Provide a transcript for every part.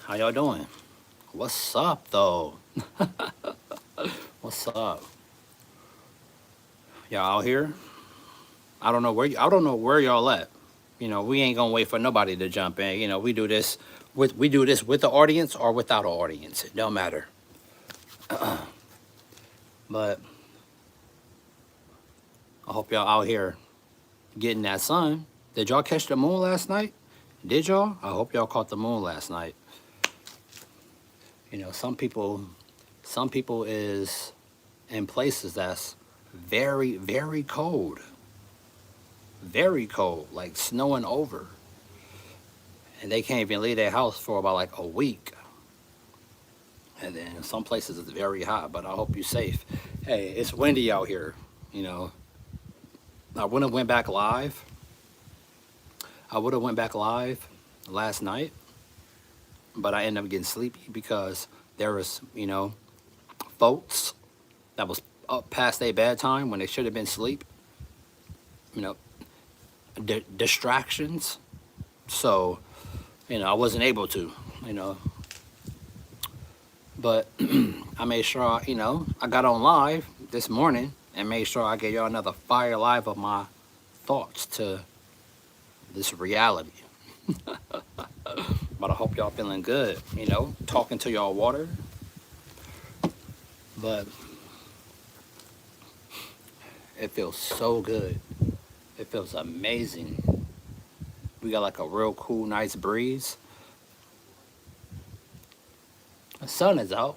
How y'all doing? What's up, though? What's up? Y'all out here? I don't know where y'all at. We ain't gonna wait for nobody to jump in. We do this with the audience or without an audience. It don't matter. But I hope y'all out here getting that sun. Did y'all catch the moon last night? Did y'all? I hope y'all caught the moon last night. Some people is in places that's very, very cold. Very cold, like snowing over. And they can't even leave their house for about like a week. And then some places it's very hot, but I hope you're safe. Hey, it's windy out here. You know, I would have went back live. I would have went back live last night, but I ended up getting sleepy because there was, folks that was up past their bedtime when they should have been asleep. You know, distractions. So, I wasn't able to. You know, but I made sure, I got on live this morning and made sure I gave y'all another fire live of my thoughts to this reality. But I hope y'all feeling good, talking to y'all water. But it feels so good. It feels amazing. We got like a real cool, nice breeze. The sun is out,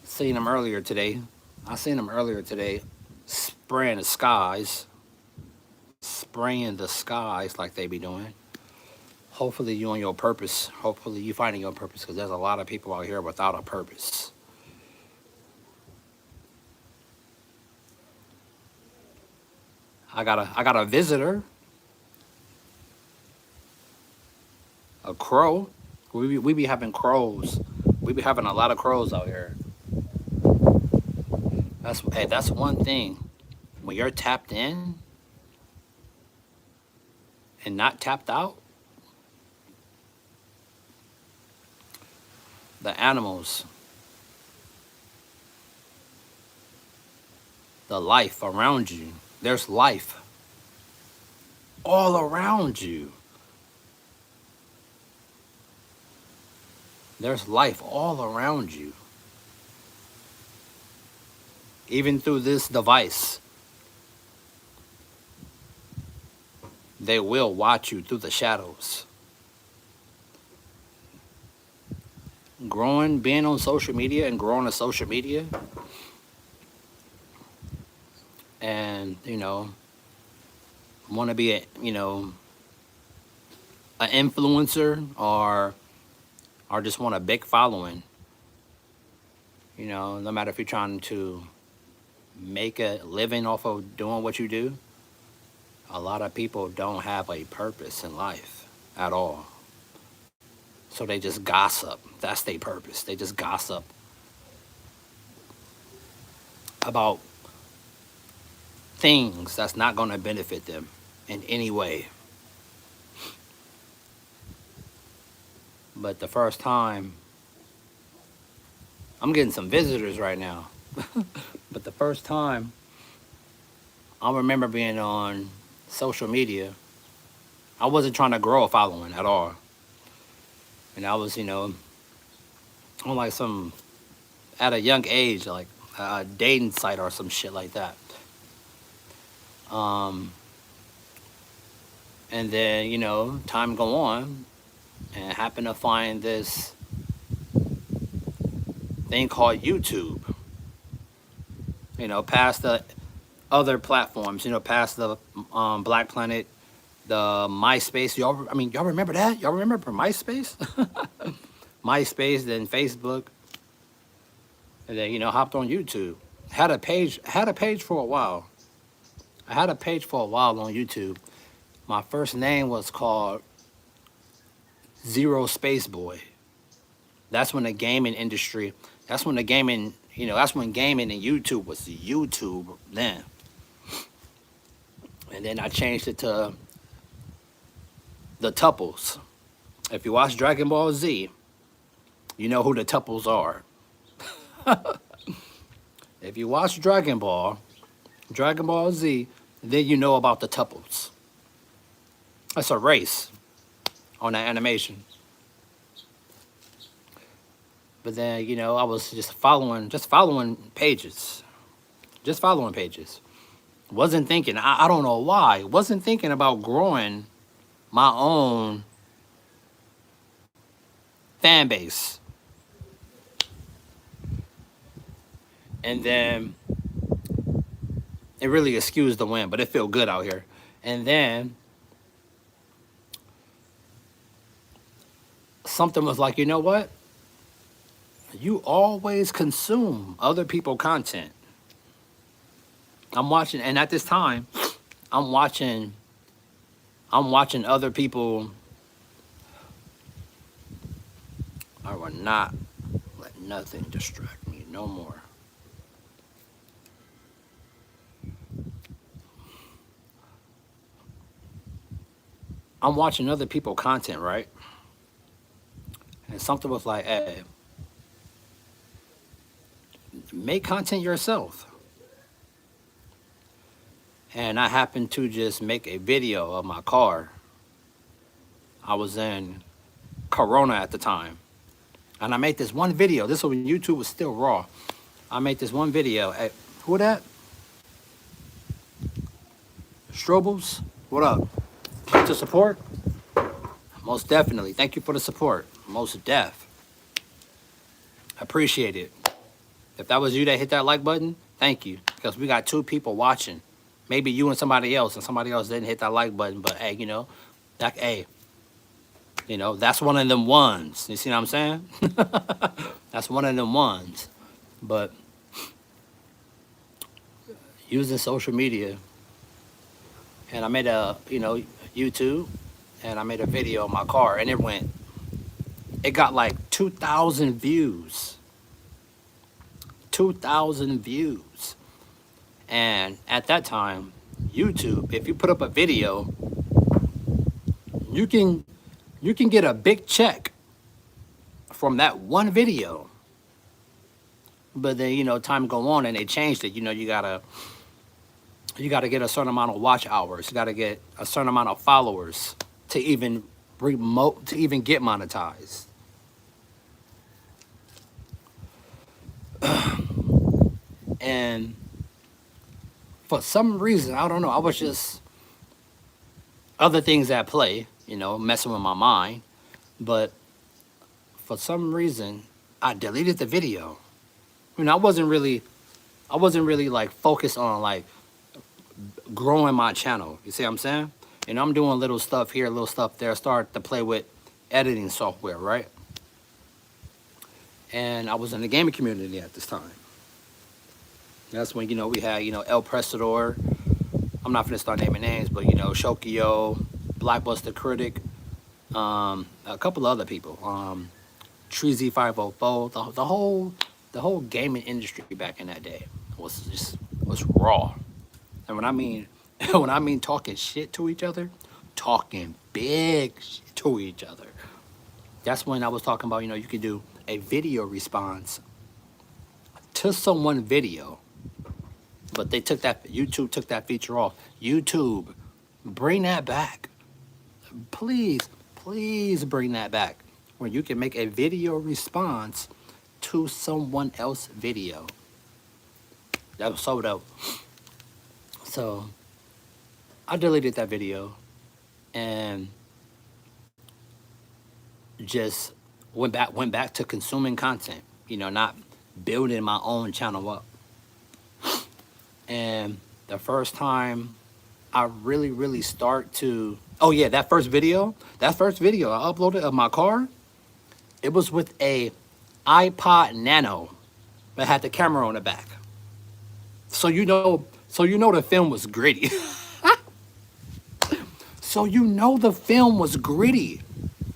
Seen them earlier today. I seen them earlier today spraying the skies like they be doing. Hopefully you on your purpose. Hopefully you finding your purpose because there's a lot of people out here without a purpose. I got a visitor, a crow. We be having crows. We be having a lot of crows out here. That's one thing. When you're tapped in and not tapped out, the animals, the life around you, there's life all around you. There's life all around you. Even through this device, they will watch you through the shadows. Being on social media and growing on social media, and want to be an influencer or just want a big following. No matter if you're trying to make a living off of doing what you do, a lot of people don't have a purpose in life at all. So they just gossip. That's their purpose. They just gossip about things that's not going to benefit them in any way. But the first time, I'm getting some visitors right now. But the first time, I remember being on social media, I wasn't trying to grow a following at all. And I was, on like at a young age, like a dating site or some shit like that. Um, and then, time go on and happened to find this thing called YouTube. Past the other platforms, past the Black Planet, the MySpace. Y'all remember that? Y'all remember MySpace? MySpace, then Facebook, and then hopped on YouTube. Had a page for a while. I had a page for a while on YouTube. My first name was called Zero Space Boy. That's when the gaming industry. That's when the gaming. That's when gaming and YouTube was YouTube then. And then I changed it to the Tupples. If you watch Dragon Ball Z, you know who the Tupples are. If you watch Dragon Ball Z, then you know about the Tupples. That's a race on that animation. But then, you know, I was just following pages. Just following pages. Wasn't thinking, I don't know why, wasn't thinking about growing my own fan base. And then it really excused the wind, but it felt good out here. And then something was like, you know what? You always consume other people's content. I'm watching, and at this time, I'm watching other people. I will not let nothing distract me no more. I'm watching other people's content, right? And something was like, hey, make content yourself. And I happened to just make a video of my car. I was in Corona at the time. And I made this one video. This was when YouTube was still raw. I made this one video. Hey, who that? Strobles? What up? To support? Most definitely. Thank you for the support. Most def. Appreciate it. If that was you that hit that like button, thank you. Because we got 2 people watching. Maybe you and somebody else didn't hit that like button. But hey, you know, that's one of them ones. You see what I'm saying? That's one of them ones. But using social media, and I made YouTube, and I made a video of my car, and it got like 2,000 views. 2,000 views. And at that time, YouTube, if you put up a video, you can get a big check from that one video. But then, you know, time go on and they changed it. You know, you gotta get a certain amount of watch hours. You gotta get a certain amount of followers to even get monetized. And for some reason, I don't know, I was just other things at play, you know, messing with my mind. But for some reason, I deleted the video. I mean, I wasn't really like focused on like growing my channel. You see what I'm saying? And I'm doing little stuff here, little stuff there. Start to play with editing software, right? And I was in the gaming community at this time. That's when, you know, we had, you know, El Prestador. I'm not gonna start naming names, but, you know, Shokio, Blackbuster Critic, a couple other people, Treezy 504. The whole gaming industry back in that day was raw. And when I mean talking shit to each other, talking big shit to each other. That's when I was talking about, you know, you could do a video response to someone video. But YouTube took that feature off. YouTube, bring that back. Please bring that back. Where you can make a video response to someone else's video. That was so dope. So I deleted that video and just went back to consuming content, you know, not building my own channel up. And the first time I really start to, oh yeah, that first video I uploaded of my car, it was with a iPod Nano that had the camera on the back. So you know the film was gritty. So you know the film was gritty.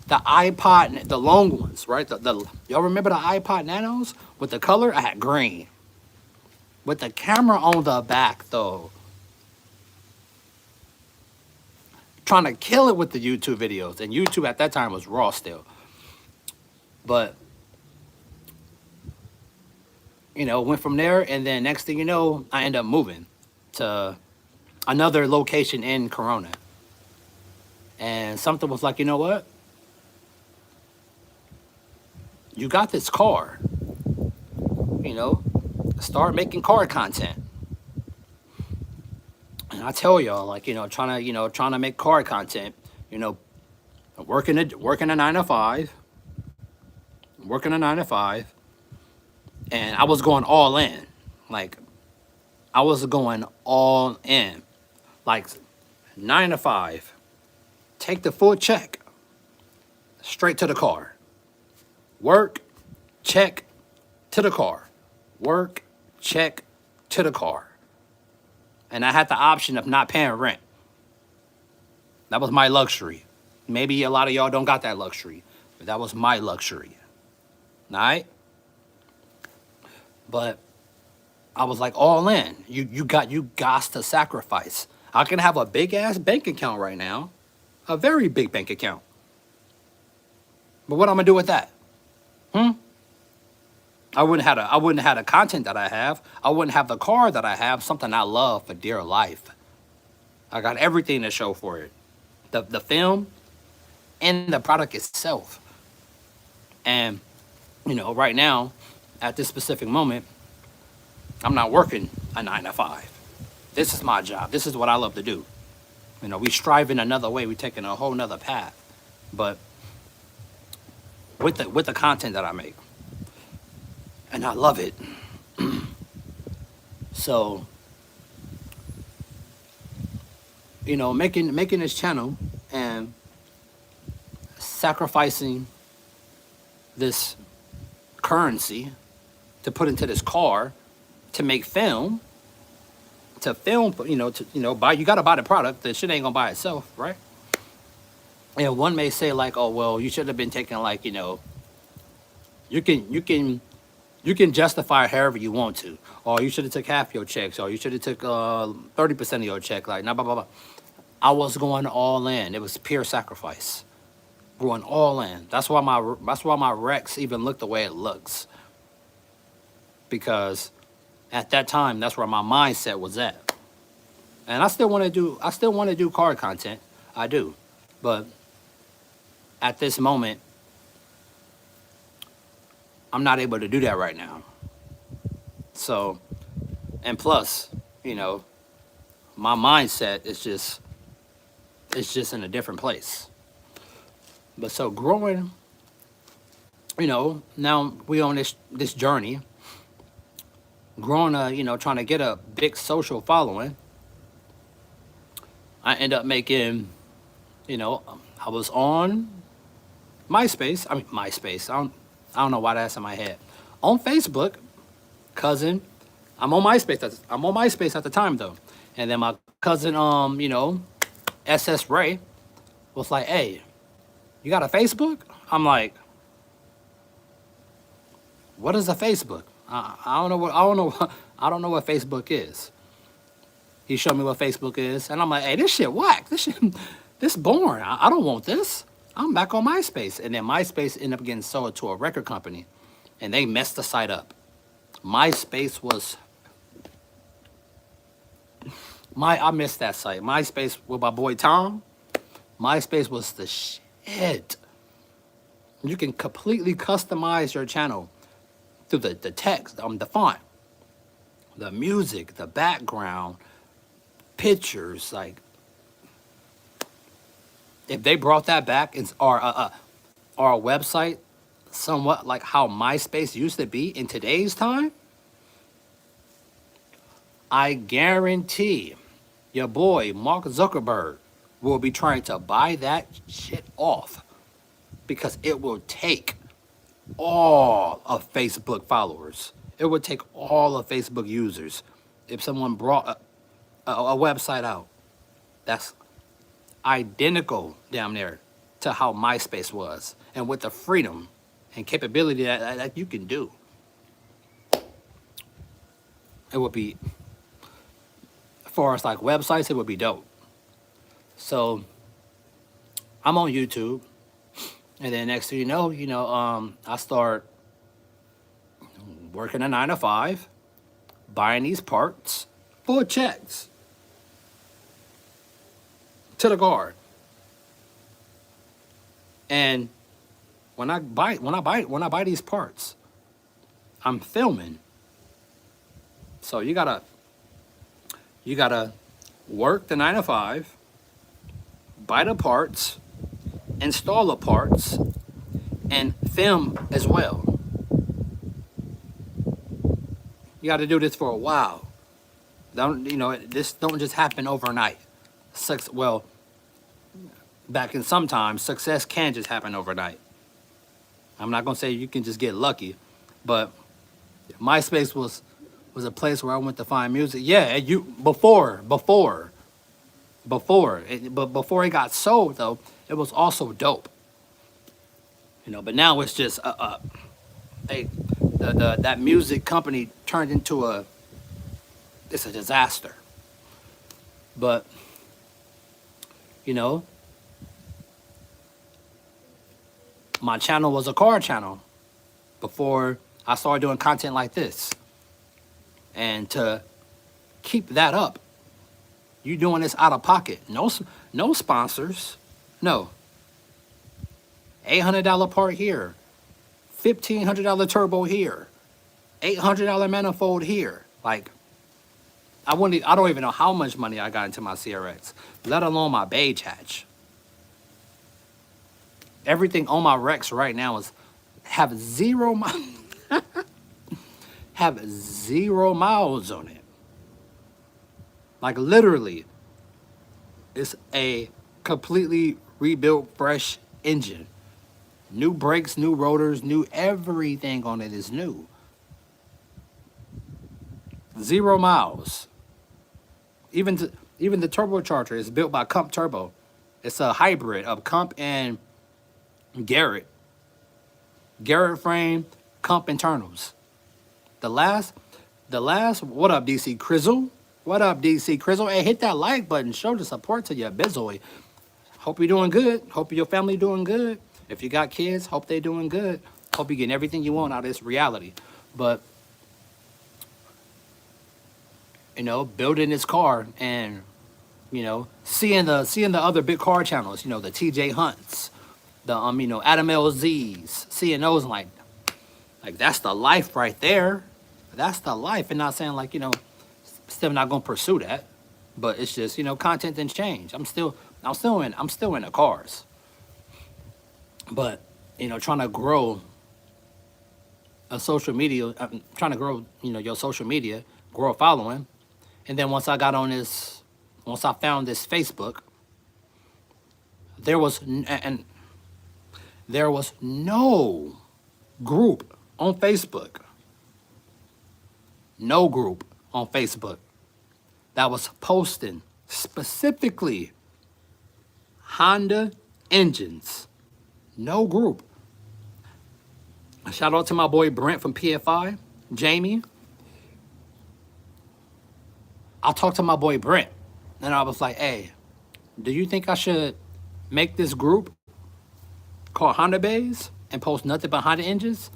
The iPod, the long ones, right? Y'all remember the iPod Nanos with the color? I had green. With the camera on the back, though. trying to kill it with the YouTube videos, and YouTube at that time was raw still. But you know, went from there, and then next thing you know, I end up moving to another location in Corona, and something was like, you know what? You got this car, you know, start making car content. And I tell y'all, like, trying to make car content, you know, working a 9 to 5, working a 9 to 5, and I was going all in. Like, I was going all in. Like, 9 to 5, take the full check, straight to the car. Work, check, to the car. Work, check, to the car. And I had the option of not paying rent. That was my luxury. Maybe a lot of y'all don't got that luxury, but that was my luxury. All right? But I was like all in. You got to sacrifice. I can have a big ass bank account right now, a very big bank account. But what I'm gonna do with that? I wouldn't have the content that I have. I wouldn't have the car that I have, something I love for dear life. I got everything to show for it. The film and the product itself. And, you know, right now, at this specific moment, I'm not working a 9 to 5. This is my job. This is what I love to do. You know, we striving another way. We taking a whole nother path. But with the content that I make. And I love it. So, you know, making this channel and sacrificing this currency to put into this car to make film, buy, you gotta buy the product. The shit ain't gonna buy itself, right? And one may say like, oh well, you should have been taking like, you know, you can justify it however you want to, or you should have took half your checks, or you should have took 30% of your check, like blah blah blah. I was going all in. It was pure sacrifice, going all in. That's why my Rex even looked the way it looks, because at that time that's where my mindset was at. And I still want to do car content. I do, but at this moment, I'm not able to do that right now. So, and plus, you know, my mindset is just in a different place. But so growing, you know, now we on this journey, growing trying to get a big social following. I end up making, you know, I was on MySpace. I don't know why that's in my head. On Facebook, cousin, I'm on MySpace at the time though. And then my cousin, SS Ray was like, hey, you got a Facebook? I'm like, what is a Facebook? I don't know what Facebook is. He showed me what Facebook is, and I'm like, hey, this shit whack. This boring. I don't want this. I'm back on MySpace. And then MySpace ended up getting sold to a record company, and they messed the site up. MySpace was I missed that site. MySpace with my boy Tom. MySpace was the shit. You can completely customize your channel through the text, the font, the music, the background, pictures. Like, if they brought that back, or a website somewhat like how MySpace used to be in today's time, I guarantee your boy Mark Zuckerberg will be trying to buy that shit off, because it will take all of Facebook followers. It would take all of Facebook users if someone brought a website out that's identical damn near to how MySpace was, and with the freedom and capability that you can do. It would be, as far as like websites, it would be dope. So I'm on YouTube, and then next thing you know, I start working a 9 to 5, buying these parts for checks to the guard. And when I buy these parts, I'm filming. So you gotta work the 9 to 5, buy the parts, install the parts, and film as well. You got to do this for a while. This don't just happen overnight. Well, back in sometimes success can just happen overnight. I'm not gonna say you can just get lucky, but MySpace was a place where I went to find music. Yeah, but before it got sold though, it was also dope. But now it's just that music company turned into it's a disaster. But you know, my channel was a car channel before I started doing content like this. And to keep that up, you doing this out of pocket. No sponsors. No. $800 part here. $1,500 turbo here. $800 manifold here. Like, I don't even know how much money I got into my CRX, let alone my beige hatch. Everything on my Rex right now have zero miles on it. Like literally, it's a completely rebuilt, fresh engine. New brakes, new rotors, new everything on it is new. 0 miles. Even the turbocharger is built by Comp Turbo. It's a hybrid of Comp and Garrett. Garrett frame, Comp internals. The last, what up, DC Crizzle? What up, DC Crizzle? Hey, hit that like button. Show the support to your bizoy. Hope you're doing good. Hope your family doing good. If you got kids, hope they doing good. Hope you're getting everything you want out of this reality. But, building this car and, seeing the other big car channels, the TJ Hunts, the, Adam LZs, seeing those like that's the life right there. That's the life. And not saying still not gonna pursue that, but it's just content didn't change. I'm still in the cars, but trying to grow a social media. I'm trying to grow your social media, grow a following, and then once I found this Facebook, there was no group on Facebook. No group on Facebook that was posting specifically Honda engines. No group. Shout out to my boy Brent from PFI, Jamie. I talked to my boy Brent, and I was like, hey, do you think I should make this group called Honda Bays and post nothing but Honda engines?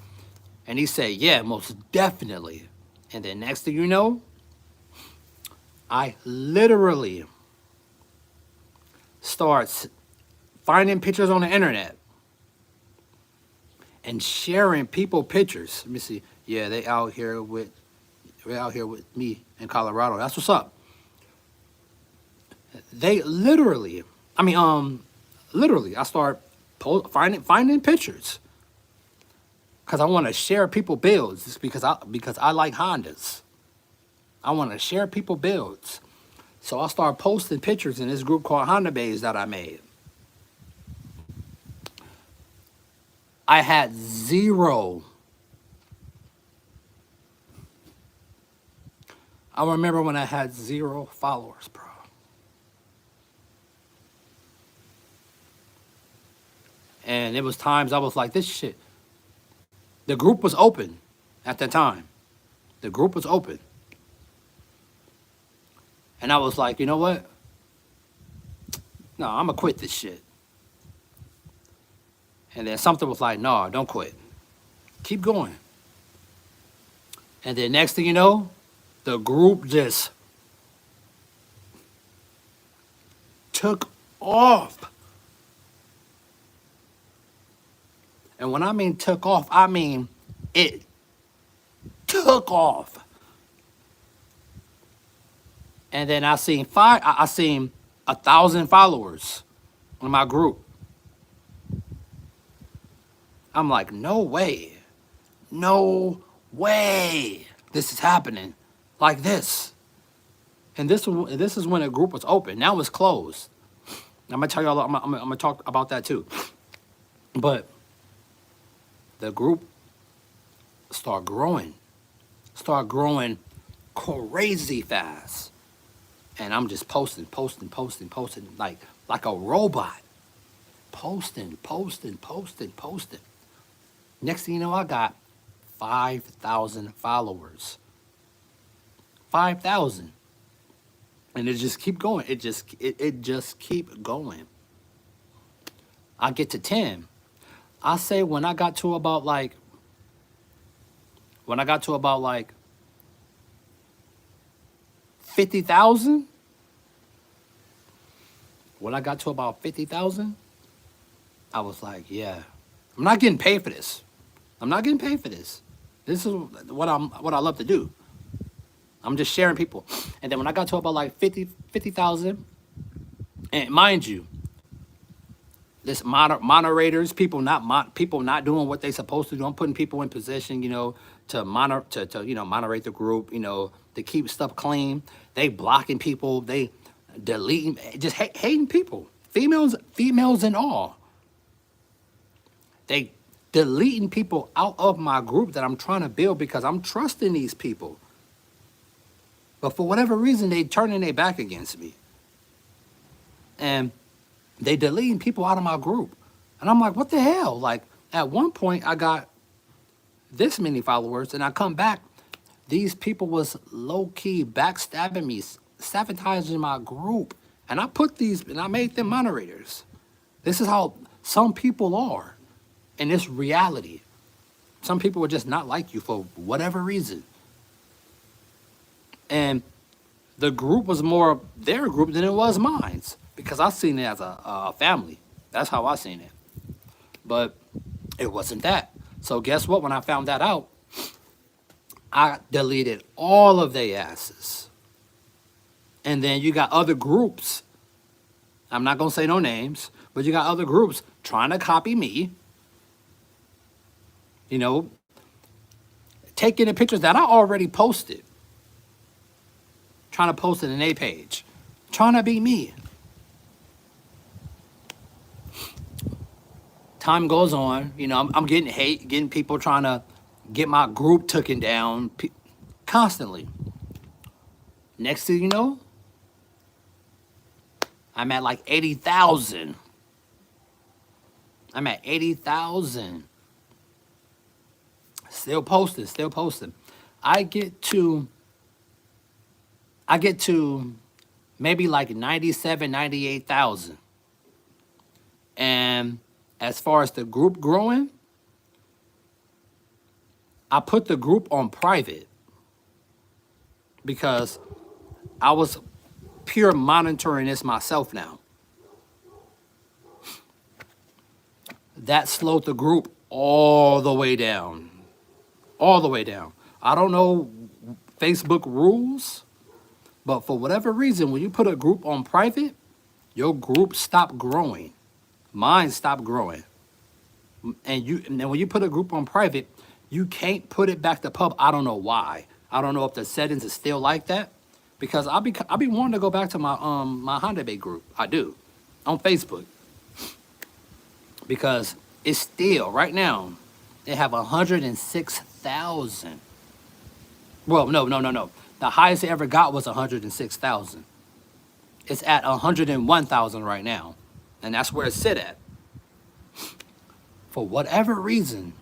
And he said, yeah, most definitely. And then next thing you know, I literally start finding pictures on the internet and sharing people pictures. Let me see. Yeah, we're out here with me in Colorado. That's what's up. They literally, I start finding pictures because I want to share people builds. It's because I like Hondas. I want to share people builds. So I start posting pictures in this group called Honda Bays that I made. I had zero. I remember when I had 0 followers, bro. And it was times I was like, this shit. The group was open at the time. The group was open. And I was like, you know what? No, I'm going to quit this shit. And then something was like, no, don't quit. Keep going. And then next thing you know, the group just took off. And when I mean took off, I mean it took off. And then I seen 1,000 followers on my group. I'm like, no way. No way. This is happening like this. And this is when a group was open. Now it's closed. I'm gonna tell y'all. I'm gonna talk about that too. But the group start growing crazy fast, and I'm just posting like a robot, posting. Next thing you know, I got 5,000 followers. 5,000. And it just keep going. It just keep going. I get to 10. I say when I got to about like 50,000, when I got to about 50,000, I was like, yeah, I'm not getting paid for this. This is what I love to do. I'm just sharing people. And then when I got to about like 50,000, and mind you, this moderators, people not doing what they supposed to do. I'm putting people in position, to moderate the group, to keep stuff clean. They blocking people, they deleting, just hating people, females and all. They deleting people out of my group that I'm trying to build because I'm trusting these people. But for whatever reason, they turning their back against me. And they deleting people out of my group. And I'm like, what the hell? Like, at one point, I got this many followers, and I come back, these people was low-key backstabbing me, sabotaging my group. And I made them moderators. This is how some people are. And it's reality. Some people will just not like you for whatever reason. And the group was more their group than it was mine, because I seen it as a family. That's how I seen it. But it wasn't that. So guess what? When I found that out, I deleted all of their asses. And then you got other groups. I'm not going to say no names, but you got other groups trying to copy me. Taking the pictures that I already posted. Trying to post it in a page. Trying to be me. Time goes on, I'm getting hate, getting people trying to get my group taken down constantly. Next thing you know, I'm at like 80,000. I'm at 80,000. Still posting. I get to maybe like 97, 98,000. And as far as the group growing, I put the group on private because I was pure monitoring this myself now. That slowed the group all the way down. All the way down. I don't know Facebook rules, but for whatever reason, when you put a group on private, your group stopped growing. Mine stopped growing. And when you put a group on private, you can't put it back to pub. I don't know why. I don't know if the settings is still like that, because I'll be wanting to go back to my my Honda Bay group. I do, on Facebook, because it's still right now. They have 106,000. Well, no. The highest they ever got was 106,000. It's at 101,000 right now, and that's where it sit at. For whatever reason,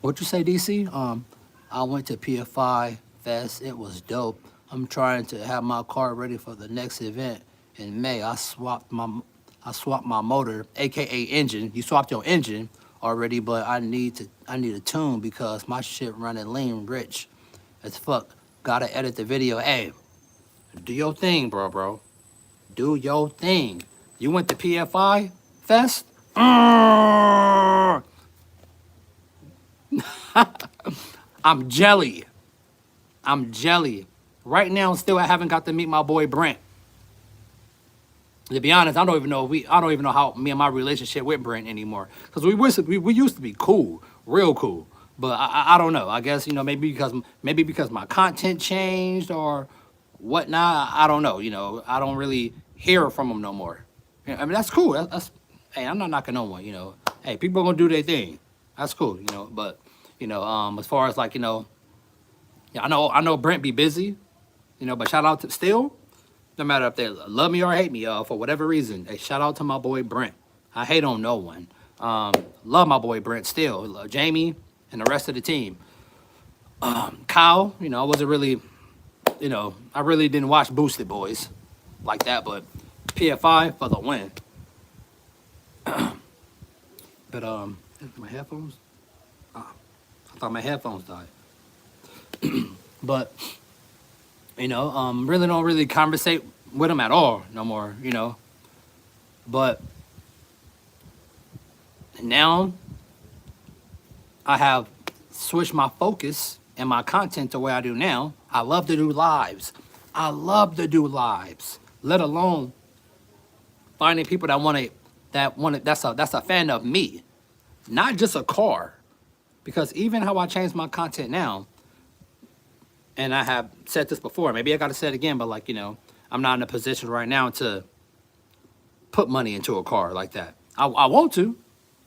what you say, DC? I went to PFI Fest. It was dope. I'm trying to have my car ready for the next event in May. I swapped my motor, aka engine. You swapped your engine already, but I need a tune because my shit running lean rich as fuck. Gotta edit the video. Hey, do your thing, bro. Do your thing. You went to PFI Fest? I'm jelly. I'm jelly. Right now, still, I haven't got to meet my boy Brent. To be honest, I don't even know how me and my relationship with Brent anymore. Cause we used to be cool, real cool. But I don't know. I guess maybe because my content changed or whatnot. I don't know. I don't really hear from him no more. Yeah, I mean that's cool. That's hey, I'm not knocking no one. Hey, people are gonna do their thing. That's cool. But as far as like yeah, I know Brent be busy. But shout out to still. No matter if they love me or hate me, for whatever reason, hey, shout out to my boy Brent. I hate on no one. Love my boy Brent still. Love Jamie and the rest of the team. Kyle, I wasn't really, I really didn't watch Boosted Boys like that, but PFI for the win. But my headphones. I thought my headphones died. But really don't really conversate with him at all no more. But now I have switched my focus and my content to where I do now. I love to do lives. Let alone finding people that's a fan of me, not just a car. Because even how I change my content now, and I have said this before, maybe I got to say it again, but I'm not in a position right now to put money into a car like that. I want to,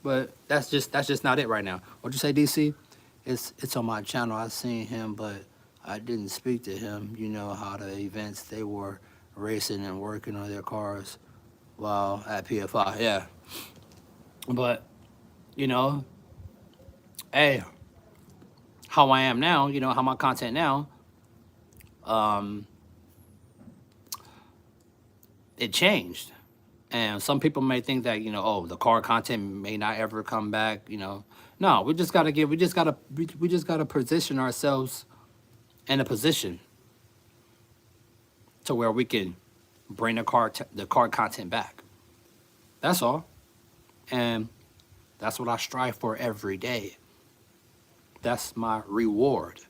but that's just not it right now. What'd you say, DC? It's on my channel. I seen him, but I didn't speak to him. You know how the events they were racing and working on their cars while at PFI. Yeah, but hey, how I am now. How my content now. It changed. And some people may think that, oh, the car content may not ever come back, No, we just gotta position ourselves in a position to where we can bring the car content back. That's all. And that's what I strive for every day. That's my reward.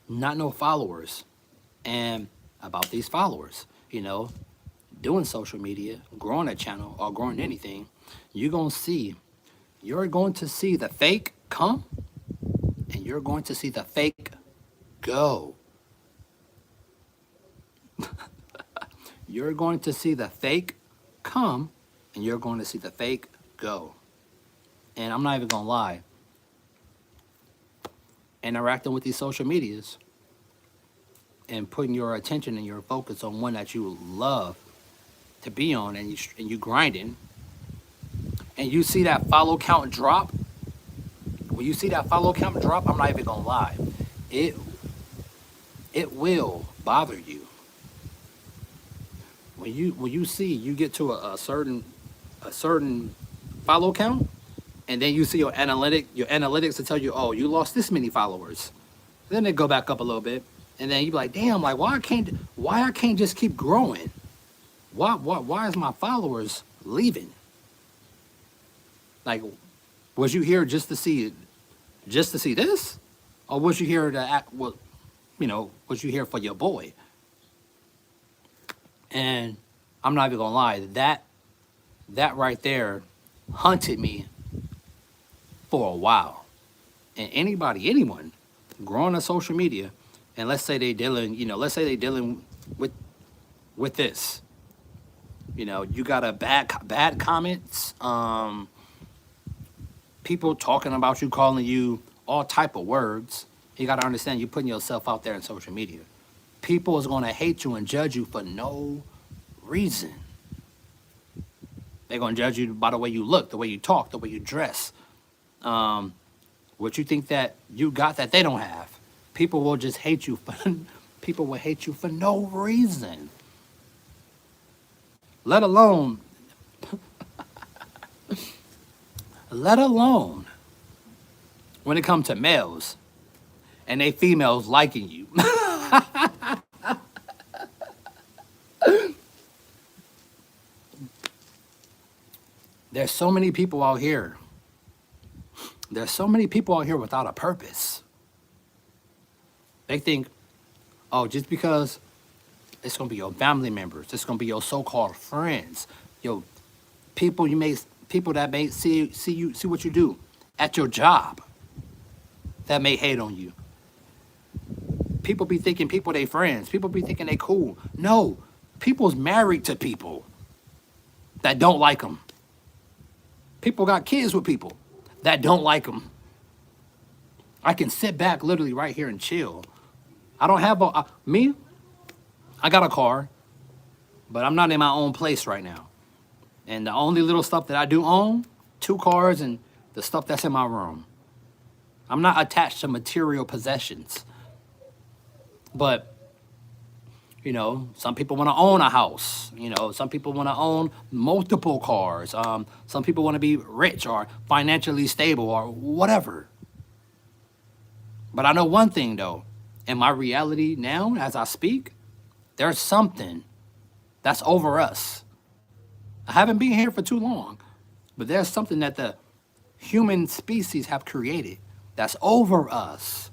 Not no followers. And about these followers, doing social media, growing a channel, or growing anything, you're going to see the fake come, and you're going to see the fake go. You're going to see the fake come, and you're going to see the fake go. And I'm not even going to lie. Interacting with these social medias and putting your attention and your focus on one that you love to be on, and you grinding, and you see that follow count drop. When you see that follow count drop, I'm not even gonna lie, it will bother you. When you see you get to a certain follow count, and then you see your analytics to tell you, oh, you lost this many followers. Then they go back up a little bit, and then you be like, damn, like why I can't just keep growing? Why is my followers leaving? Like, was you here just to see this, or was you here to act? Well, was you here for your boy? And I'm not even gonna lie, that right there hunted me for a while. And anyone growing on social media, and let's say they dealing with this. You got a bad comments, people talking about you, calling you all type of words. You got to understand, you're putting yourself out there in social media. People is going to hate you and judge you for no reason. They're going to judge you by the way you look, the way you talk, the way you dress. What you think that you got that they don't have. People will just hate you people will hate you for no reason. Let alone let alone when it comes to males and they females liking you. There's so many people out here. There's so many people out here without a purpose. They think, oh, just because it's gonna be your family members, it's gonna be your so-called friends, your people people that may see what you do at your job that may hate on you. People be thinking people they friends. People be thinking they cool. No, people's married to people that don't like them. People got kids with people that don't like them. I can sit back literally right here and chill. I don't have I got a car, but I'm not in my own place right now. And the only little stuff that I do own, 2 cars and the stuff that's in my room. I'm not attached to material possessions. But, you know, some people want to own a house. You know, some people want to own multiple cars. Some people want to be rich or financially stable or whatever. But I know one thing, though. In my reality now, as I speak, there's something that's over us. I haven't been here for too long, but there's something that the human species have created that's over us.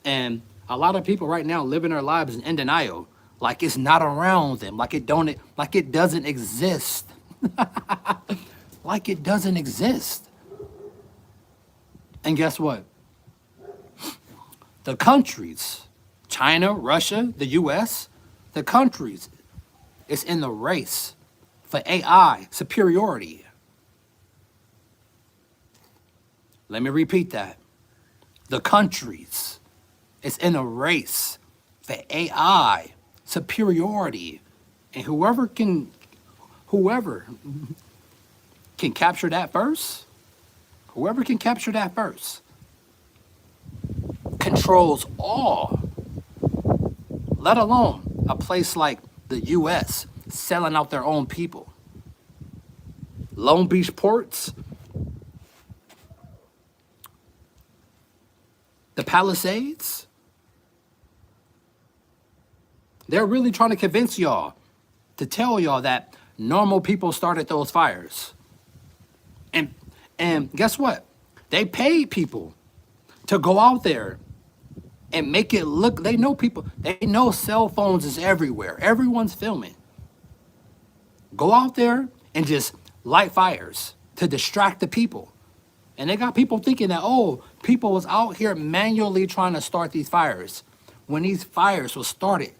And a lot of people right now living their lives in denial, like it's not around them, like it doesn't exist. Like it doesn't exist. And guess what? The countries, China, Russia, the US, the countries, it's in the race for AI superiority. Let me repeat that. The countries, it's in a race for AI superiority. And whoever can capture that first, controls all, let alone a place like the US selling out their own people. Long Beach ports, the Palisades, they're really trying to convince y'all to tell y'all that normal people started those fires. And guess what? They paid people to go out there and make it look, they know cell phones is everywhere. Everyone's filming. Go out there and just light fires to distract the people. And they got people thinking that, oh, people was out here manually trying to start these fires. When these fires were started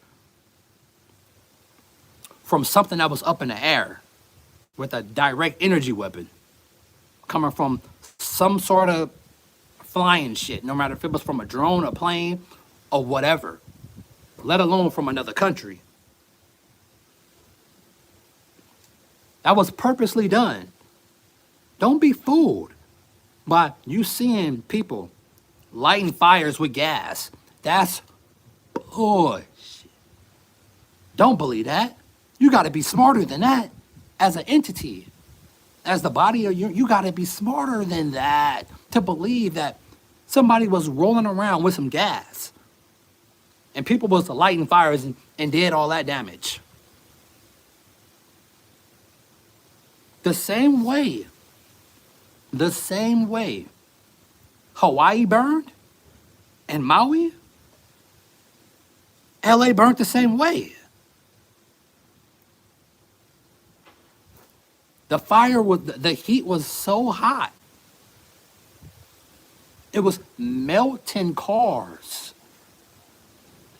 from something that was up in the air with a direct energy weapon coming from some sort of flying shit, no matter if it was from a drone, a plane, or whatever, let alone from another country. That was purposely done. Don't be fooled by you seeing people lighting fires with gas. That's bullshit. Don't believe that. You got to be smarter than that as an entity. As the body of you got to be smarter than that to believe that somebody was rolling around with some gas and people was lighting fires and did all that damage. The same way Hawaii burned and Maui, LA burnt the same way. The heat was so hot. It was melting cars.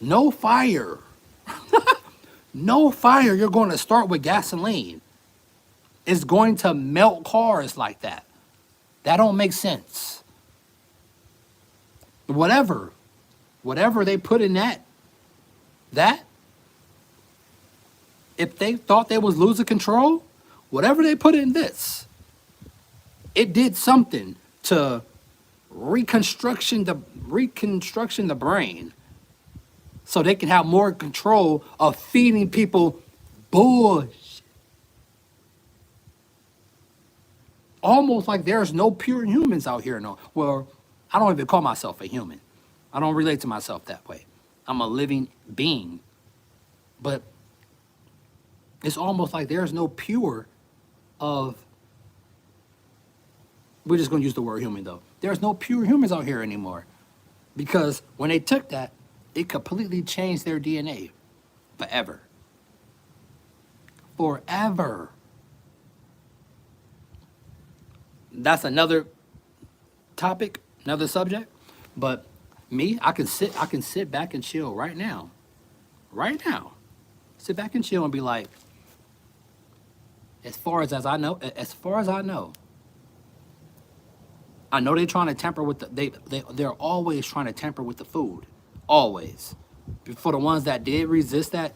No fire. No fire you're going to start with gasoline. It's going to melt cars like that. That don't make sense. Whatever they put in that, if they thought they was losing control, whatever they put in this, it did something to reconstruction the brain so they can have more control of feeding people bullshit. Almost like there's no pure humans out here. No, well, I don't even call myself a human. I don't relate to myself that way. I'm a living being, but it's almost like there's no pure of. We're just going to use the word human though. There's no pure humans out here anymore because when they took that, it completely changed their DNA forever. Forever. That's another topic, another subject. But me, I can sit back and chill right now. Right now. Sit back and chill and be like, I know they're trying to tamper with they're always trying to tamper with the food. Always. For the ones that did resist that,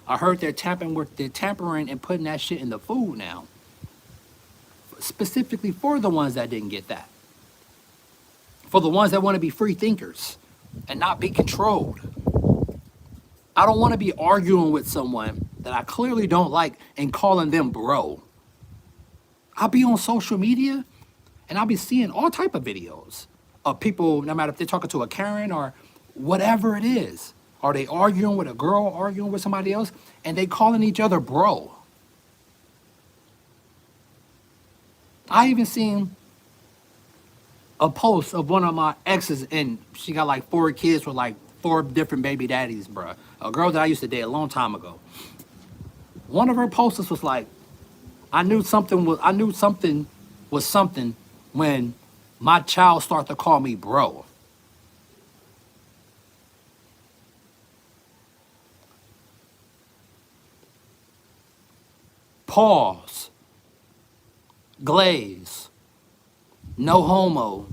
I heard they're tampering and putting that shit in the food now. Specifically for the ones that didn't get that. For the ones that want to be free thinkers and not be controlled. I don't want to be arguing with someone that I clearly don't like and calling them bro. I'll be on social media and I'll be seeing all type of videos of people, no matter if they're talking to a Karen or whatever it is. Are they arguing with a girl, arguing with somebody else, and they calling each other bro? I even seen a post of one of my exes, and she got like 4 kids with like 4 different baby daddies, bruh. A girl that I used to date a long time ago. One of her posts was like, I knew something was something when my child started to call me bro. Pause. Glaze. No homo.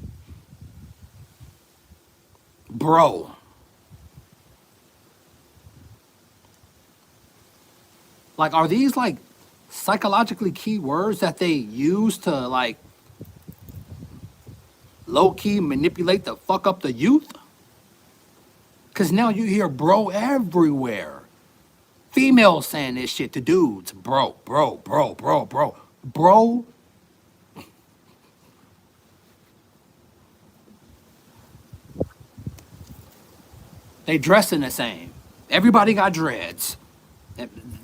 Bro. Like, are these like psychologically key words that they use to like low key manipulate the fuck up the youth? Cause now you hear bro everywhere. Females saying this shit to dudes. Bro, bro, bro, bro, bro. Bro. They dressing the same. Everybody got dreads.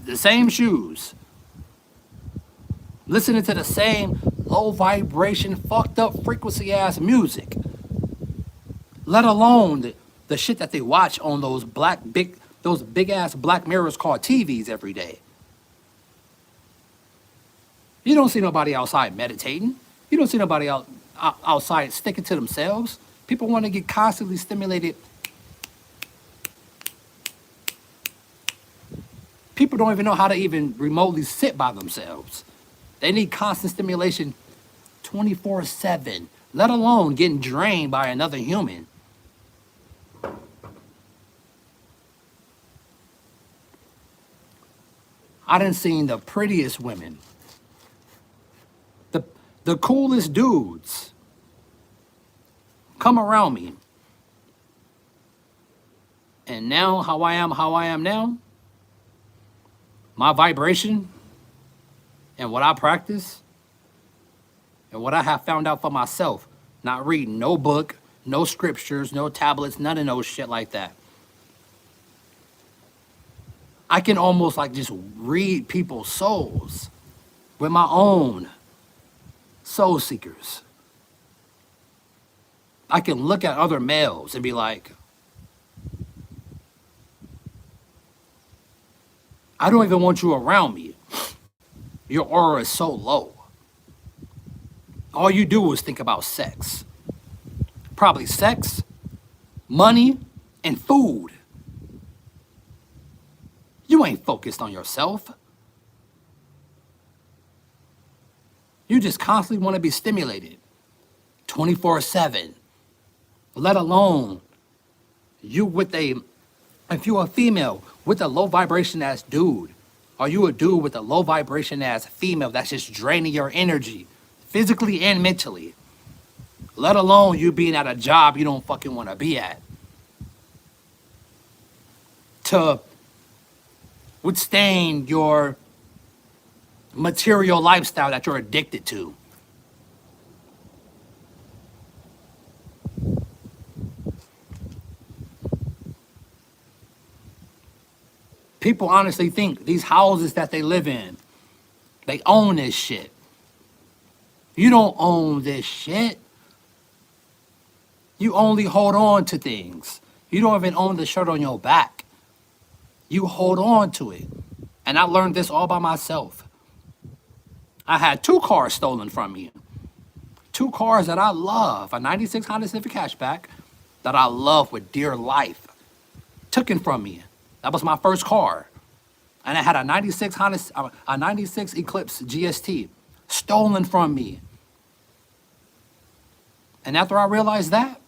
The same shoes. Listening to the same low vibration, fucked up frequency ass music. Let alone the shit that they watch on those big ass Black Mirrors called TVs every day. You don't see nobody outside meditating. You don't see nobody outside sticking to themselves. People want to get constantly stimulated. People don't even know how to even remotely sit by themselves. They need constant stimulation 24/7, let alone getting drained by another human. I done seen the prettiest women, the coolest dudes come around me. And now how I am now, my vibration and what I practice and what I have found out for myself, not reading no book, no scriptures, no tablets, none of those shit like that. I can almost like just read people's souls with my own soul seekers. I can look at other males and be like, I don't even want you around me. Your aura is so low. All you do is think about sex. Probably sex, money, and food. You ain't focused on yourself. You just constantly want to be stimulated 24/7. Let alone if you're a female with a low vibration ass dude, or you a dude with a low vibration ass female that's just draining your energy, physically and mentally. Let alone you being at a job you don't fucking want to be at. To withstand your material lifestyle that you're addicted to. People honestly think these houses that they live in, they own this shit. You don't own this shit. You only hold on to things. You don't even own the shirt on your back. You hold on to it. And I learned this all by myself. I had 2 cars stolen from me. 2 cars that I love. A 96 Honda Civic Hatchback that I love with dear life. Took it from me. That was my first car. And I had a 96 Honda, a 96 Eclipse GST stolen from me. And after I realized that,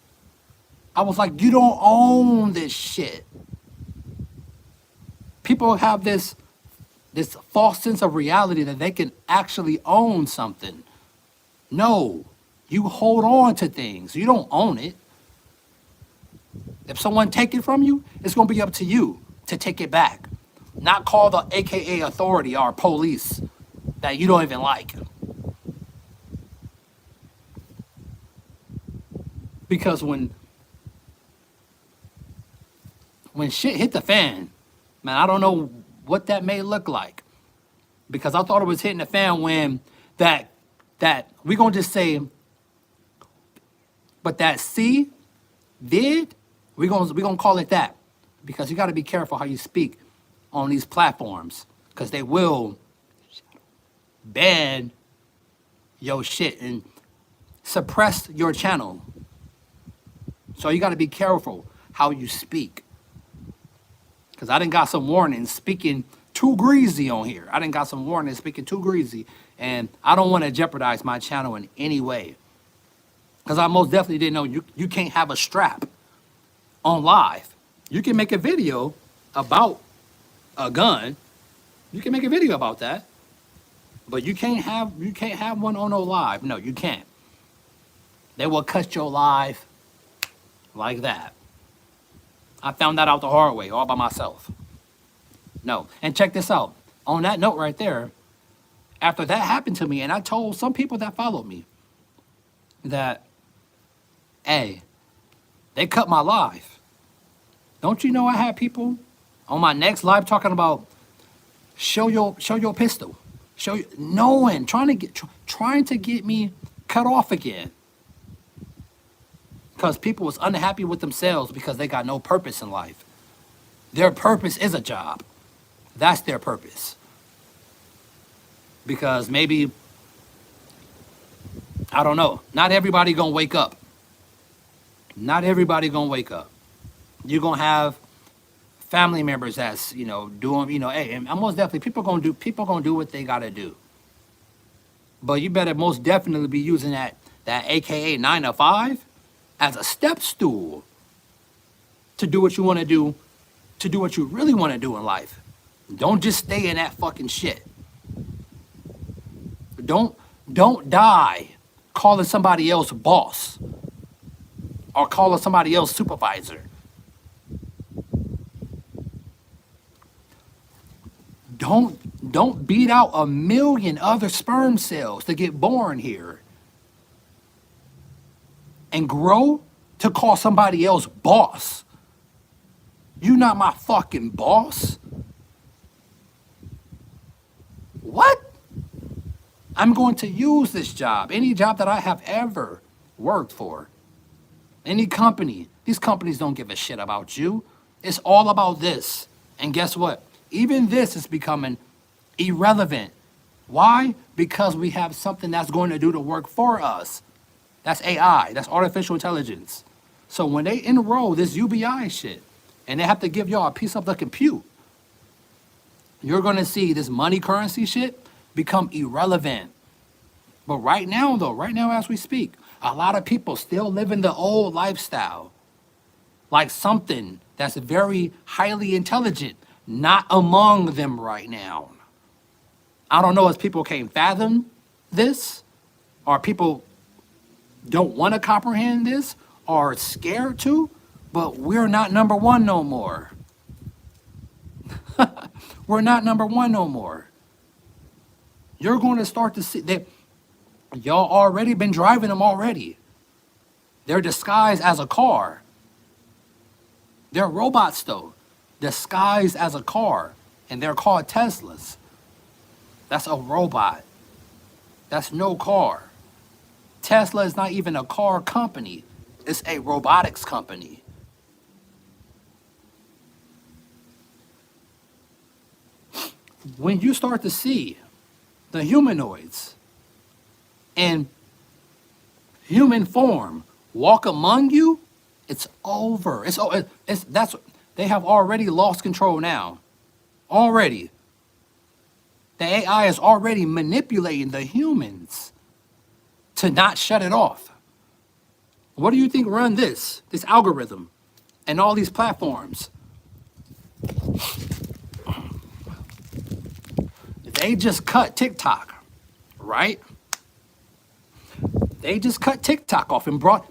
I was like, you don't own this shit. People have this false sense of reality that they can actually own something. No, you hold on to things. You don't own it. If someone take it from you, it's going to be up to you to take it back. Not call the AKA authority or police that you don't even like. Because when shit hit the fan, man, I don't know what that may look like. Because I thought it was hitting the fan when that we gonna just say, but that C did, we gonna call it that. Because you gotta be careful how you speak on these platforms. Because they will ban your shit and suppress your channel. So you gotta be careful how you speak. Because I done got some warnings speaking too greasy on here. I done got some warnings speaking too greasy. And I don't want to jeopardize my channel in any way. Because I most definitely didn't know you can't have a strap on live. You can make a video about a gun. You can make a video about that. But you can't have one on no live. No, you can't. They will cut your live like that. I found that out the hard way, all by myself. No. And check this out. On that note right there, after that happened to me, and I told some people that followed me that, hey, they cut my live. Don't you know I had people on my next live talking about show your pistol, knowing, trying to get me cut off again. Because people was unhappy with themselves because they got no purpose in life. Their purpose is a job. That's their purpose. Because maybe, I don't know, not everybody gonna wake up. Not everybody gonna wake up. You're gonna have family members that's, doing, hey, and most definitely people gonna do what they gotta do. But you better most definitely be using that AKA 9 to 5 as a step stool to do what you want to do, to do what you really want to do in life. Don't just stay in that fucking shit. Don't die calling somebody else boss or calling somebody else supervisor. Don't beat out 1,000,000 other sperm cells to get born here and grow to call somebody else boss. You not my fucking boss. What? I'm going to use this job, any job that I have ever worked for, any company. These companies don't give a shit about you. It's all about this. And guess what? Even this is becoming irrelevant. Why? Because we have something that's going to do the work for us. That's AI. That's artificial intelligence. So when they enroll this UBI shit and they have to give y'all a piece of the compute, you're going to see this money currency shit become irrelevant. But right now, as we speak, a lot of people still living the old lifestyle. Like something that's very highly intelligent, not among them right now. I don't know if people can't fathom this, or people don't want to comprehend this, or scared to, but we're not number one no more. We're not number one no more. You're going to start to see that y'all already been driving them already. They're disguised as a car. They're robots though, disguised as a car, and they're called Teslas. That's a robot. That's no car. Tesla is not even a car company. It's a robotics company. When you start to see the humanoids in human form walk among you, it's over. That's they have already lost control now. Already. The AI is already manipulating the humans to not shut it off. What do you think run this algorithm and all these platforms? They just cut TikTok, right? They just cut TikTok off and brought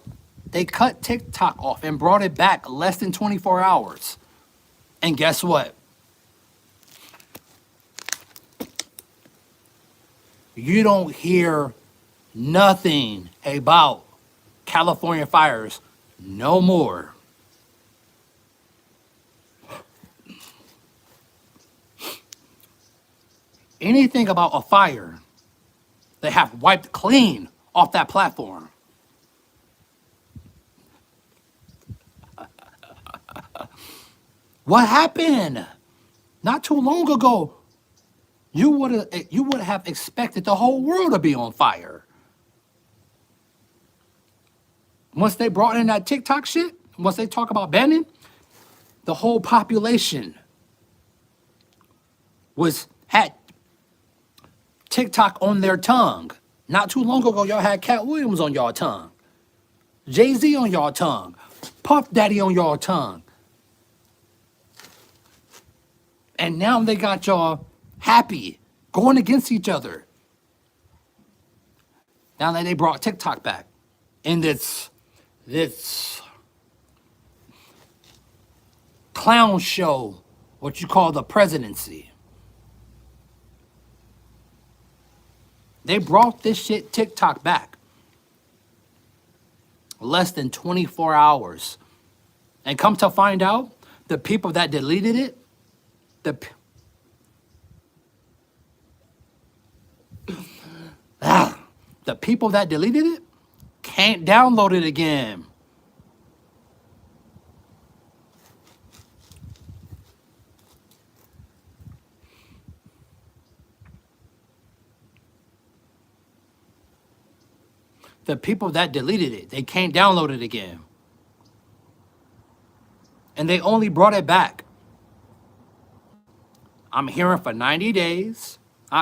it back less than 24 hours. And guess what? You don't hear nothing about California fires no more. Anything about a fire, they have wiped clean off that platform. What happened? Not too long ago, you would have expected the whole world to be on fire. Once they brought in that TikTok shit, once they talk about banning, the whole population had TikTok on their tongue. Not too long ago, y'all had Cat Williams on y'all tongue, Jay-Z on y'all tongue, Puff Daddy on y'all tongue. And now they got y'all happy, going against each other. Now that they brought TikTok back. And this clown show, what you call the presidency. They brought this shit TikTok back. Less than 24 hours. And come to find out, the people that deleted it, the people that deleted it can't download it again. The people that deleted it, they can't download it again. And they only brought it back, I'm hearing, for 90 days.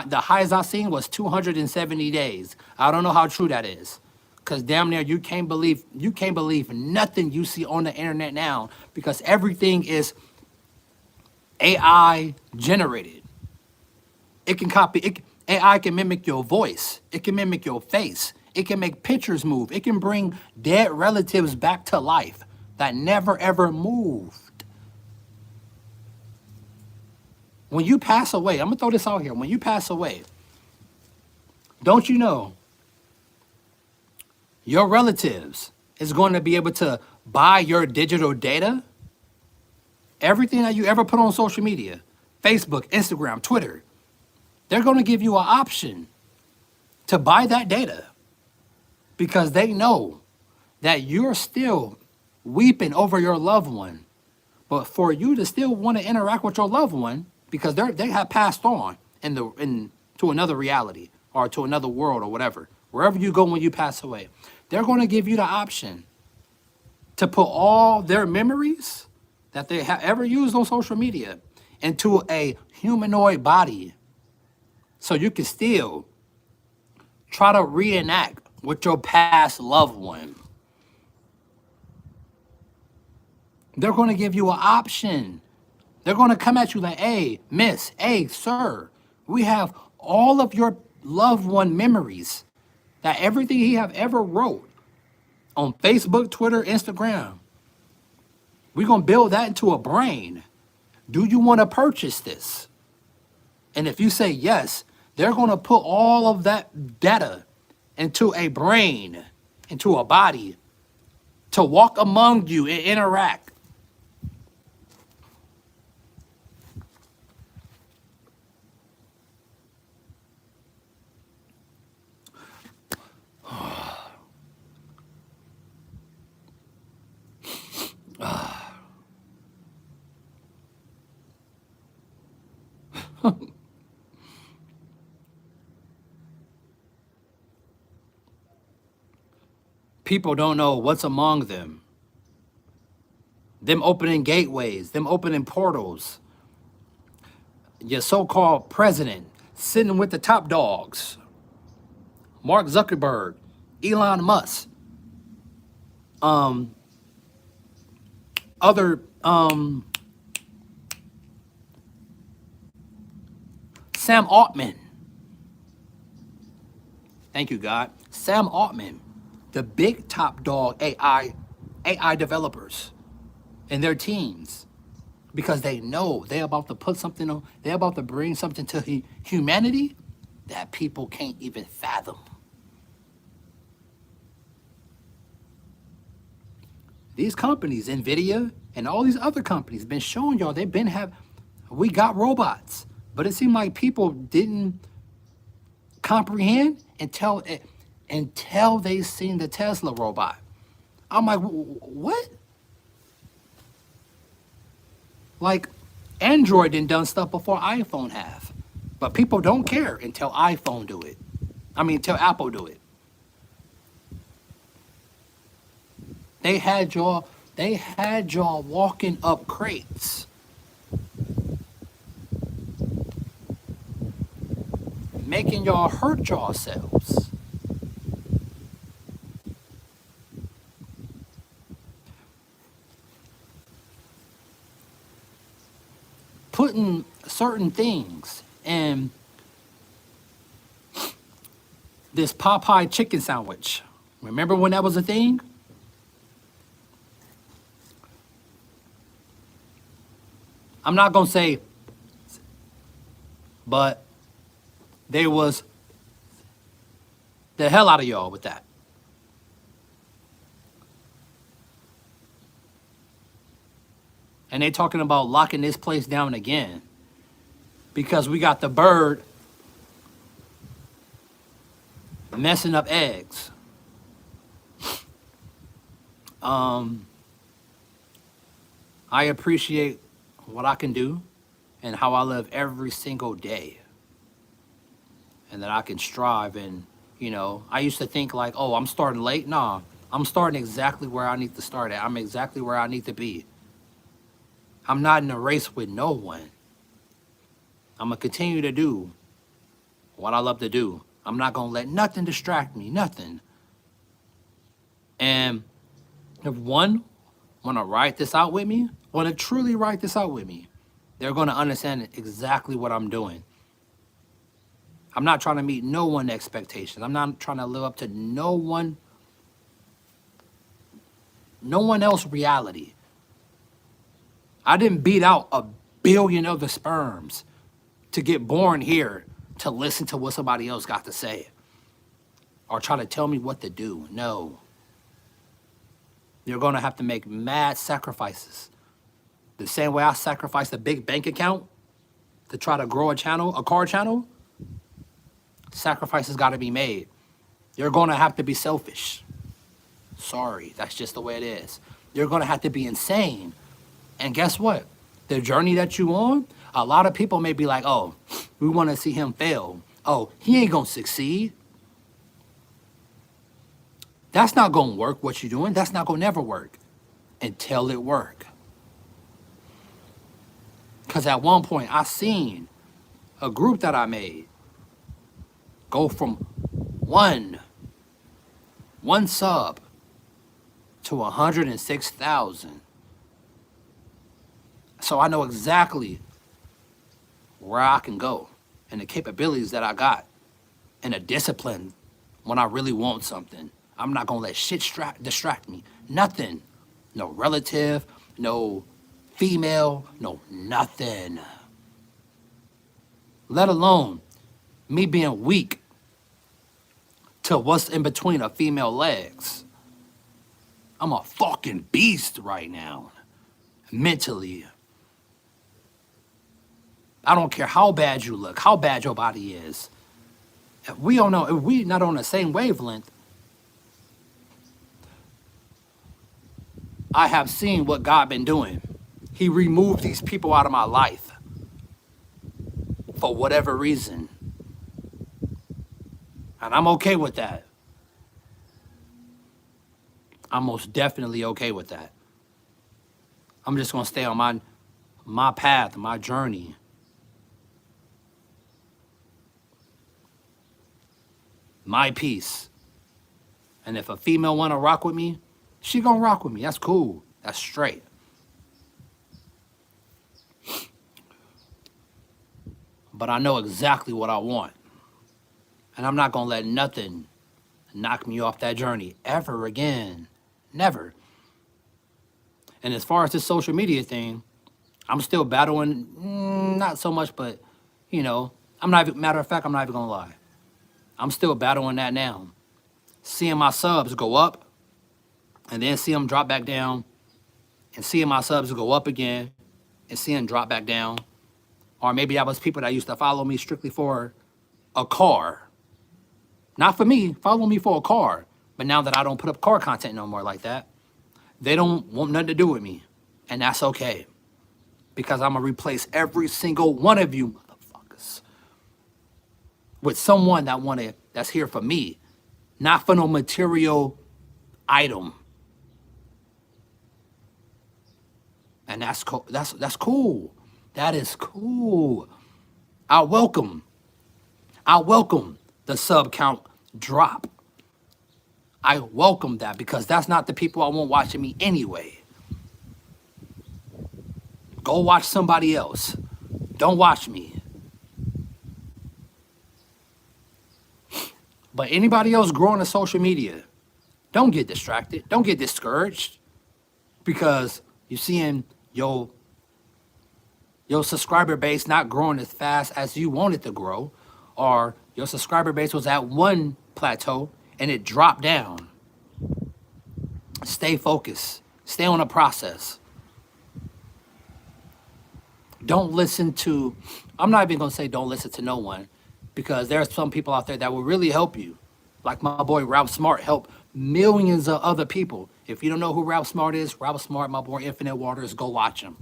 The highest I seen was 270 days. I don't know how true that is. Because damn near you can't believe nothing you see on the internet now, because everything is AI generated. It can AI can mimic your voice. It can mimic your face. It can make pictures move. It can bring dead relatives back to life that never ever moved. When you pass away, I'm gonna throw this out here. When you pass away, don't you know your relatives is going to be able to buy your digital data? Everything that you ever put on social media, Facebook, Instagram, Twitter, they're going to give you an option to buy that data, because they know that you're still weeping over your loved one. But for you to still want to interact with your loved one, because they have passed on to another reality or to another world or whatever, wherever you go when you pass away, they're going to give you the option to put all their memories that they have ever used on social media into a humanoid body, so you can still try to reenact with your past loved one. They're going to give you an option. They're going to come at you like, hey, miss, hey, sir, we have all of your loved one memories, that everything he have ever wrote on Facebook, Twitter, Instagram. We're going to build that into a brain. Do you want to purchase this? And if you say yes, They're going to put all of that data into a brain, into a body, to walk among you and interact. People don't know what's among them. Them opening gateways, them opening portals. Your so-called president sitting with the top dogs. Mark Zuckerberg, Elon Musk, other Sam Altman. Thank you, God. Sam Altman, the big top dog AI developers and their teams, because they know they're about to put something on, they're about to bring something to humanity that people can't even fathom. These companies, Nvidia and all these other companies, been showing y'all we got robots, but it seemed like people didn't comprehend until they seen the Tesla robot. I'm like, what? Like, Android done stuff before iPhone have, but people don't care until iPhone do it. Until Apple do it. They had y'all walking up crates. Making y'all hurt yourselves. Putting certain things in this Popeye chicken sandwich. Remember when that was a thing? I'm not gonna say, but they was the hell out of y'all with that. And they talking about locking this place down again because we got the bird messing up eggs. I appreciate what I can do and how I live every single day. And that I can strive. And, I used to think like, oh, I'm starting late. Nah, I'm starting exactly where I need to start at. I'm exactly where I need to be. I'm not in a race with no one. I'm going to continue to do what I love to do. I'm not going to let nothing distract me, nothing. And if one want to write this out with me, want to truly write this out with me, they're going to understand exactly what I'm doing. I'm not trying to meet no one's expectations. I'm not trying to live up to no one else's reality. I didn't beat out 1 billion other sperms to get born here to listen to what somebody else got to say or try to tell me what to do. No. You're going to have to make mad sacrifices. The same way I sacrificed a big bank account to try to grow a car channel, sacrifices got to be made. You're going to have to be selfish. Sorry, that's just the way it is. You're going to have to be insane. And guess what? The journey that you on, a lot of people may be like, oh, we want to see him fail. Oh, he ain't going to succeed. That's not going to work, what you're doing. That's not going to never work until it work. Because at one point, I seen a group that I made go from one sub to 106,000. So I know exactly where I can go and the capabilities that I got and the discipline when I really want something. I'm not going to let shit distract me. Nothing. No relative, no female, no nothing. Let alone Me being weak to what's in between a female legs. I'm a fucking beast right now, mentally. I don't care how bad you look, how bad your body is. If we don't know, if we not on the same wavelength, I have seen what God been doing. He removed these people out of my life for whatever reason. And I'm okay with that. I'm most definitely okay with that. I'm just gonna stay on my path, my journey. My peace. And if a female wanna rock with me, she gonna rock with me. That's cool. That's straight. But I know exactly what I want. And I'm not gonna let nothing knock me off that journey ever again. Never. And as far as this social media thing, I'm still battling, not so much, but you know, matter of fact, I'm not even gonna lie. I'm still battling that now. Seeing my subs go up and then see them drop back down, and seeing my subs go up again and seeing them drop back down. Or maybe that was people that used to follow me strictly for a car. Not for me, follow me for a car. But now that I don't put up car content no more like that, they don't want nothing to do with me. And that's okay. Because I'm gonna replace every single one of you motherfuckers with someone that's here for me, not for no material item. And that's cool. That's cool. That is cool. I welcome the sub count drop. I welcome that because that's not the people I want watching me anyway. Go watch somebody else. Don't watch me. But anybody else growing on social media, don't get distracted. Don't get discouraged because you're seeing your subscriber base not growing as fast as you want it to grow, or your subscriber base was at one plateau and it dropped down. Stay focused. Stay on the process. Don't listen to, I'm not even gonna say don't listen to no one, because there are some people out there that will really help you. Like my boy Ralph Smart helped millions of other people. If you don't know who Ralph Smart is, Ralph Smart, my boy Infinite Waters, go watch him.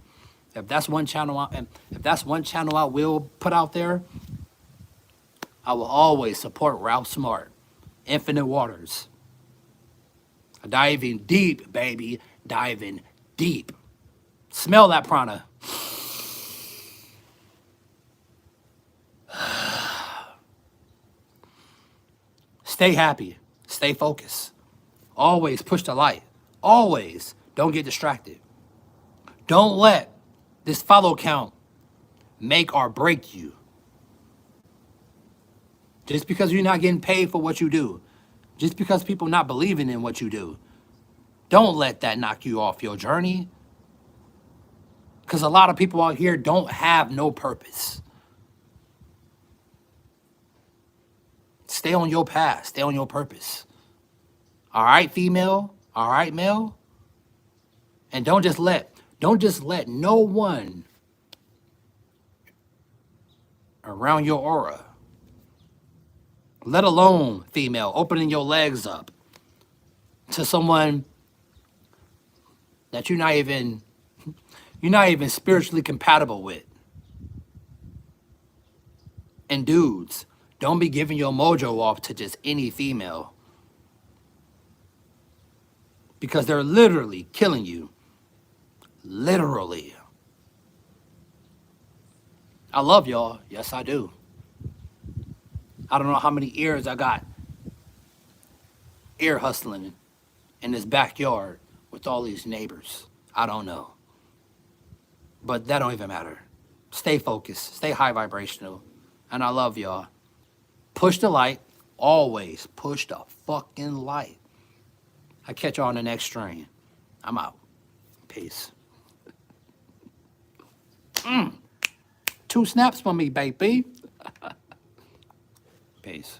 If that's one channel I will put out there, I will always support Ralph Smart, Infinite Waters. Diving deep, baby, diving deep. Smell that prana. Stay happy. Stay focused. Always push the light. Always. Don't get distracted. Don't let this follow count make or break you. Just because you're not getting paid for what you do, just because people not believing in what you do, don't let that knock you off your journey. Because a lot of people out here don't have no purpose. Stay on your path. Stay on your purpose. All right, female. All right, male. And don't just let no one around your aura, let alone female, opening your legs up to someone that you're not even spiritually compatible with. And dudes, don't be giving your mojo off to just any female, because they're literally killing you. Literally. I love y'all. Yes, I do. I don't know how many ears I got ear hustling in this backyard with all these neighbors. I don't know. But that don't even matter. Stay focused. Stay high vibrational. And I love y'all. Push the light. Always push the fucking light. I catch y'all on the next stream. I'm out. Peace. 2 snaps for me, baby. Peace.